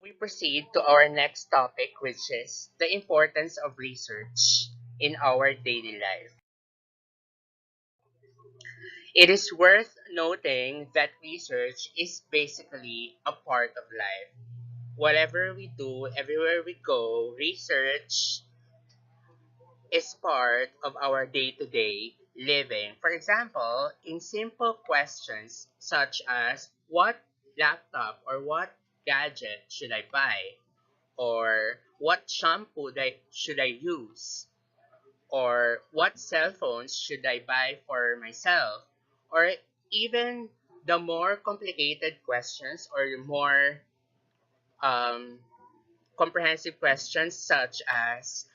We proceed to our next topic, which is the importance of research in our daily life. It is worth noting that research is basically a part of life. Whatever we do, everywhere we go, research is part of our day to day living. For example, in simple questions such as what laptop or what gadget should I buy? Or what shampoo should I use? Or what cell phones should I buy for myself? Or even the more complicated questions or more um, comprehensive questions such as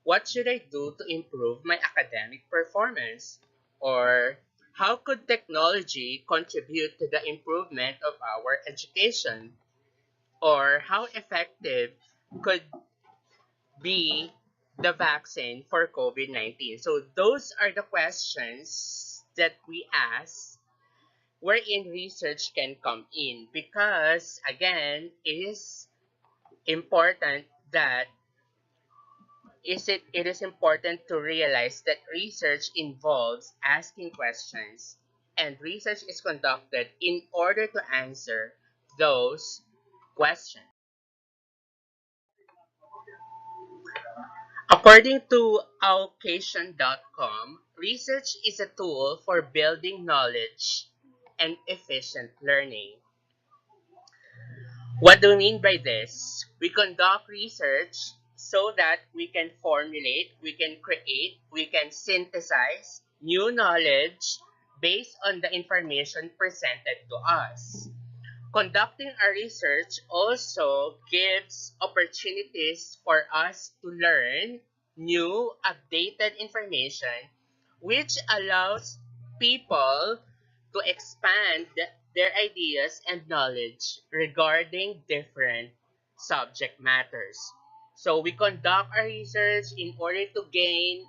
what should I do to improve my academic performance? Or how could technology contribute to the improvement of our education? Or how effective could be the vaccine for COVID-19? So those are the questions that we ask wherein research can come in because again it is important that it is important to realize that research involves asking questions and research is conducted in order to answer those questions. According to Allocation.com, research is a tool for building knowledge and efficient learning. What do we mean by this? We conduct research so that we can formulate, we can create, we can synthesize new knowledge based on the information presented to us. Conducting our research also gives opportunities for us to learn new, updated information, which allows people to expand their ideas and knowledge regarding different subject matters. So we conduct our research in order to gain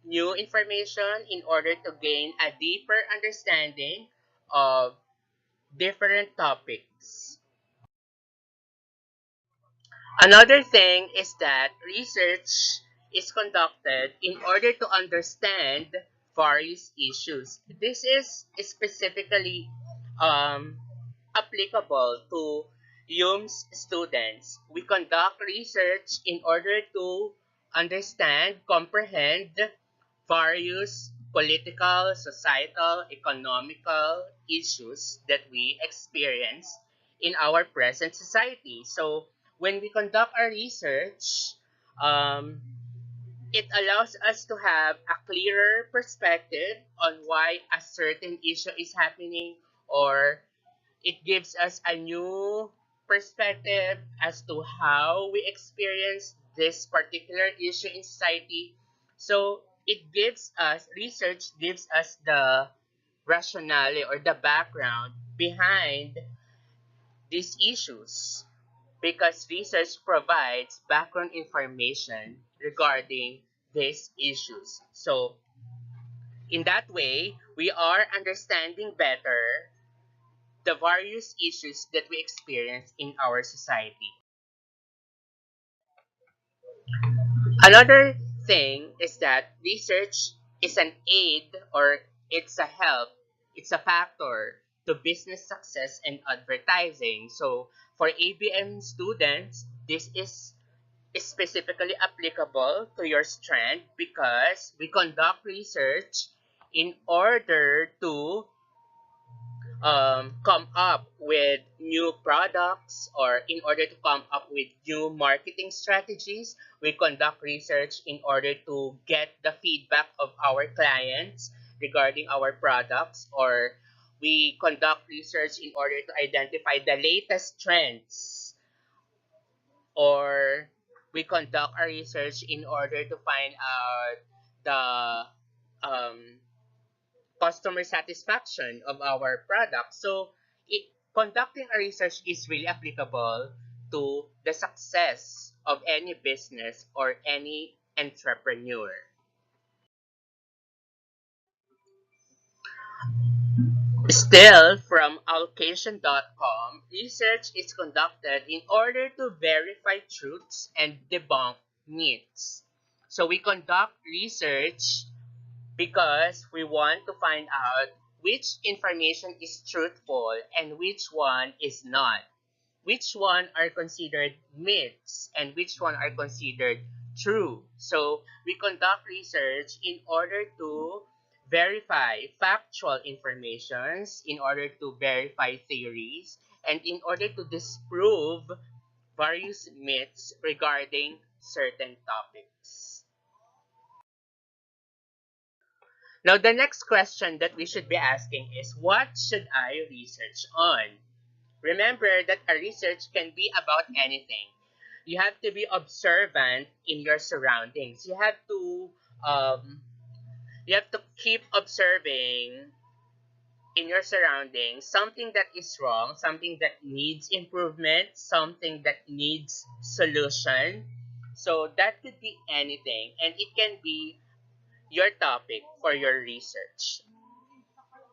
new information, in order to gain a deeper understanding of different topics. Another thing is that research is conducted in order to understand various issues. This is specifically um, applicable to UM's students. We conduct research in order to understand, comprehend various political, societal, economical issues that we experience in our present society. So when we conduct our research, um, it allows us to have a clearer perspective on why a certain issue is happening, or it gives us a new perspective as to how we experience this particular issue in society. So research gives us the rationale or the background behind these issues because research provides background information regarding these issues. So, in that way, we are understanding better the various issues that we experience in our society. Another thing is that research is an aid or it's a help, it's a factor to business success and advertising. So, for ABM students, this is specifically applicable to your strand because we conduct research in order to come up with new products or in order to come up with new marketing strategies. We conduct research in order to get the feedback of our clients regarding our products, or we conduct research in order to identify the latest trends, or we conduct our research in order to find out the customer satisfaction of our product. So, conducting a research is really applicable to the success of any business or any entrepreneur. Still, from allocation.com, research is conducted in order to verify truths and debunk myths. So we conduct research because we want to find out which information is truthful and which one is not. Which one are considered myths and which one are considered true. So we conduct research in order to verify factual informations, in order to verify theories, and in order to disprove various myths regarding certain topics. Now, the next question that we should be asking is, what should I research on? Remember that a research can be about anything. You have to be observant in your surroundings. Um, you have to keep observing in your surroundings something that is wrong, something that needs improvement, something that needs solution. So that could be anything, and it can be your topic for your research.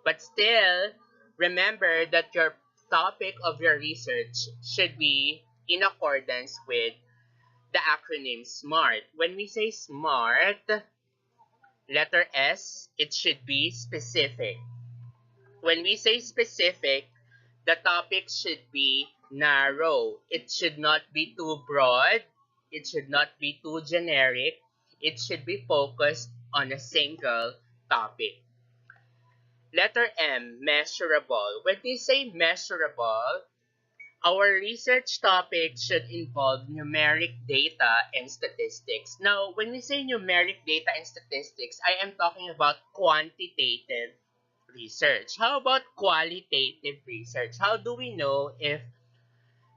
But still, remember that your topic of your research should be in accordance with the acronym SMART. When we say SMART, letter S, it should be specific. When we say specific, the topic should be narrow. It should not be too broad. It should not be too generic. It should be focused on a single topic. Letter M, measurable. When we say measurable, our research topic should involve numeric data and statistics. Now, when we say numeric data and statistics, I am talking about quantitative research. How about qualitative research? How do we know if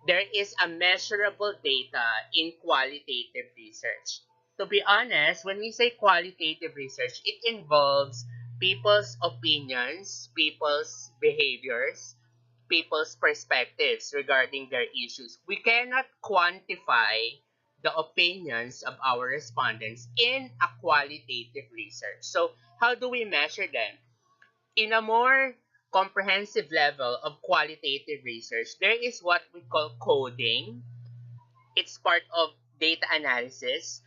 there is a measurable data in qualitative research? To be honest, when we say qualitative research, it involves people's opinions, people's behaviors, people's perspectives regarding their issues. We cannot quantify the opinions of our respondents in a qualitative research. So, how do we measure them? In a more comprehensive level of qualitative research, there is what we call coding. It's part of data analysis,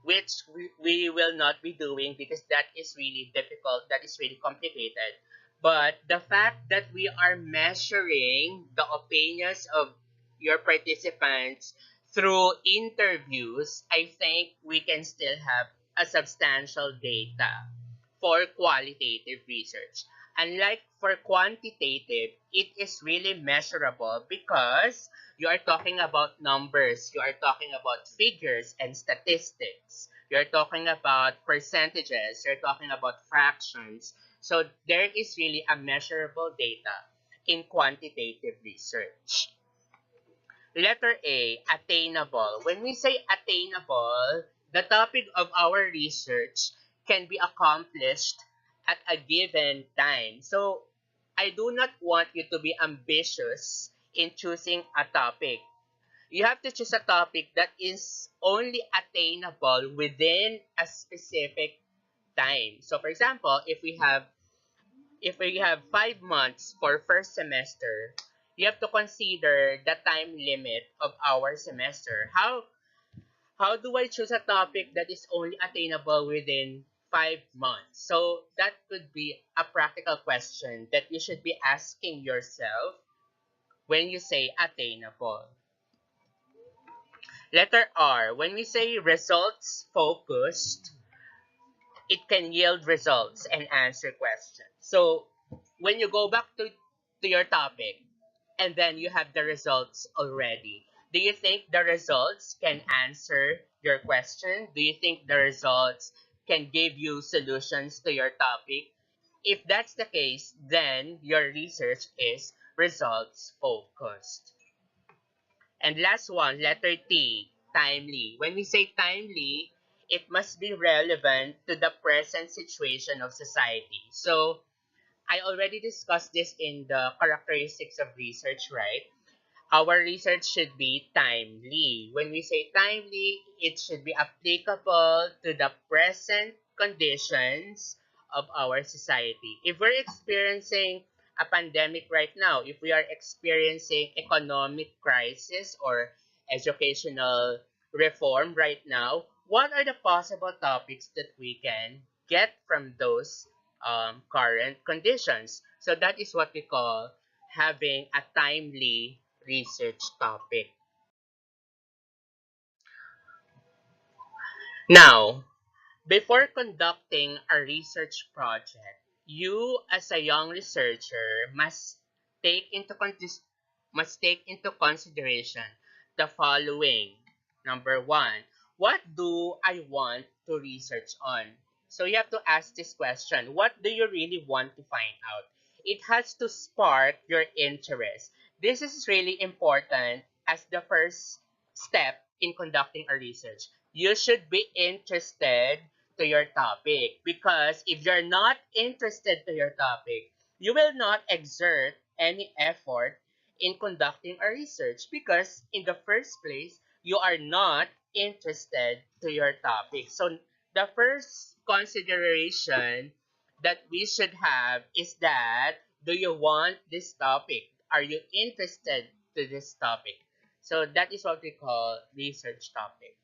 which we will not be doing because that is really difficult, that is really complicated. But the fact that we are measuring the opinions of your participants through interviews, I think we can still have a substantial data for qualitative research. Unlike for quantitative, it is really measurable because you are talking about numbers, you are talking about figures and statistics, you're talking about percentages, you're talking about fractions. So there is really a measurable data in quantitative research. Letter A, attainable. When we say attainable, the topic of our research can be accomplished at a given time. So I do not want you to be ambitious in choosing a topic. You have to choose a topic that is only attainable within a specific time. So for example, if we have 5 months for first semester, you have to consider the time limit of our semester. How do I choose a topic that is only attainable within 5 months? So that could be a practical question that you should be asking yourself when you say attainable. Letter R, when we say results focused, it can yield results and answer questions. So when you go back to your topic and then you have the results already, do you think the results can answer your question? Do you think the results can give you solutions to your topic? If that's the case, then your research is results focused. And last one, letter T, timely. When we say timely, it must be relevant to the present situation of society. So, I already discussed this in the characteristics of research, right? Our research should be timely. When we say timely, it should be applicable to the present conditions of our society. If we're experiencing a pandemic right now, if we are experiencing economic crisis or educational reform right now, what are the possible topics that we can get from those current conditions? So that is what we call having a timely research topic. Now, before conducting a research project, you as a young researcher take into con- must take into consideration the following. Number one, what do I want to research on? So you have to ask this question, what do you really want to find out? It has to spark your interest. This is really important as the first step in conducting a research. You should be interested to your topic, because if you're not interested to your topic, you will not exert any effort in conducting a research, because in the first place you are not interested to your topic. So the first consideration that we should have is that, do you want this topic? Are you interested to this topic? So that is what we call research topic.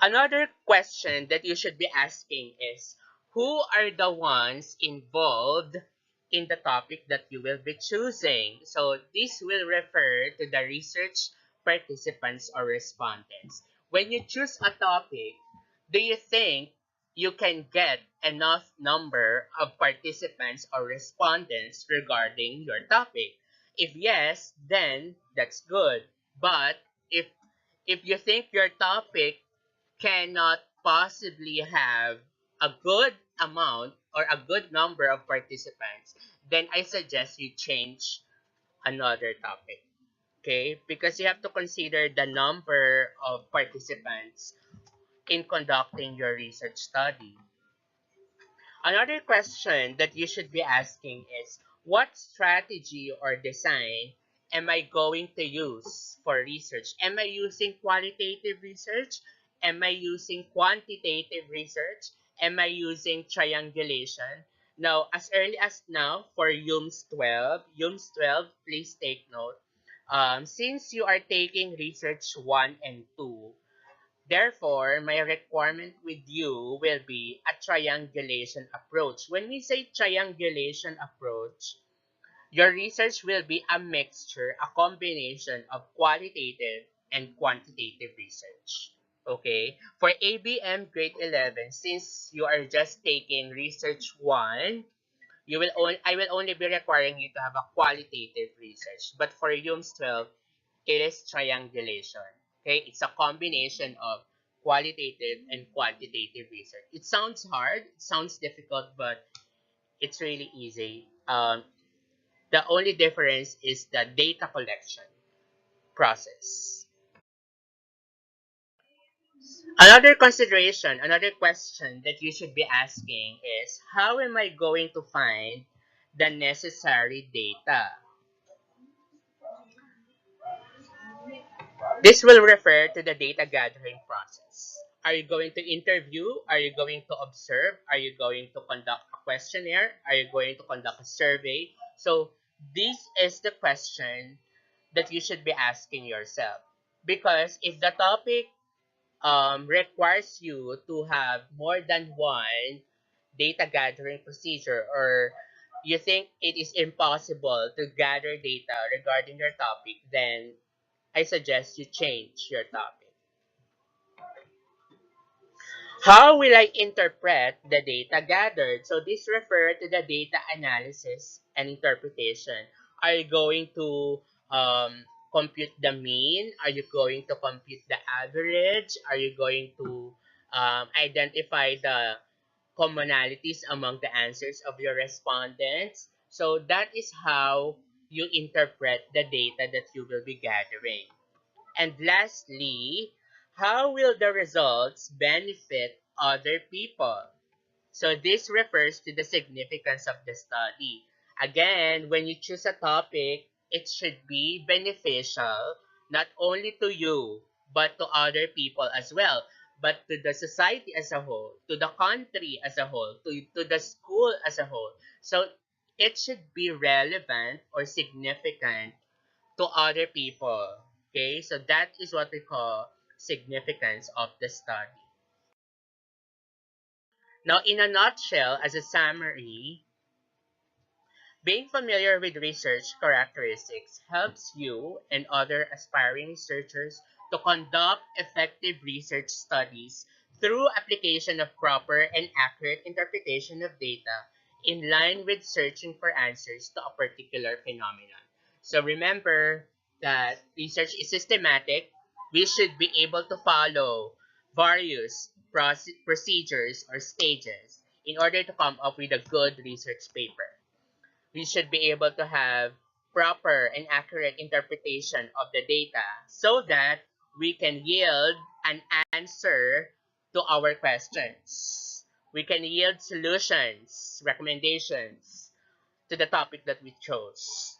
Another question that you should be asking is, who are the ones involved in the topic that you will be choosing? So this will refer to the research participants or respondents. When you choose a topic, do you think you can get enough number of participants or respondents regarding your topic? If yes, then that's good. But if you think your topic cannot possibly have a good amount or a good number of participants, then I suggest you change another topic. Okay? Because you have to consider the number of participants in conducting your research study. Another question that you should be asking is, what strategy or design am I going to use for research? Am I using qualitative research? Am I using quantitative research? Am I using triangulation? Now, as early as now, for UMS 12, please take note. Since you are taking research 1 and 2, therefore, my requirement with you will be a triangulation approach. When we say triangulation approach, your research will be a mixture, a combination of qualitative and quantitative research. Okay? For ABM grade 11, since you are just taking research 1, I will only be requiring you to have a qualitative research. But for UMS 12, it is triangulation. Okay, it's a combination of qualitative and quantitative research. It sounds hard, it sounds difficult, but it's really easy. The only difference is the data collection process. Another consideration, another question that you should be asking is, how am I going to find the necessary data? This will refer to the data gathering process. Are you going to interview? Are you going to observe? Are you going to conduct a questionnaire? Are you going to conduct a survey? So this is the question that you should be asking yourself. Because if the topic requires you to have more than one data gathering procedure, or you think it is impossible to gather data regarding your topic, then I suggest you change your topic. How will I interpret the data gathered? So this refers to the data analysis and interpretation. Are you going to compute the mean? Are you going to compute the average? Are you going to identify the commonalities among the answers of your respondents? So that is how you interpret the data that you will be gathering. And lastly, how will the results benefit other people? So this refers to the significance of the study. Again, when you choose a topic, it should be beneficial not only to you, but to other people as well, but to the society as a whole, to the country as a whole, to the school as a whole. So it should be relevant or significant to other people. Okay, so that is what we call significance of the study. Now, in a nutshell, as a summary, being familiar with research characteristics helps you and other aspiring researchers to conduct effective research studies through application of proper and accurate interpretation of data in line with searching for answers to a particular phenomenon. So remember that research is systematic. We should be able to follow various procedures or stages in order to come up with a good research paper. We should be able to have proper and accurate interpretation of the data so that we can yield an answer to our questions. We can yield solutions, recommendations to the topic that we chose.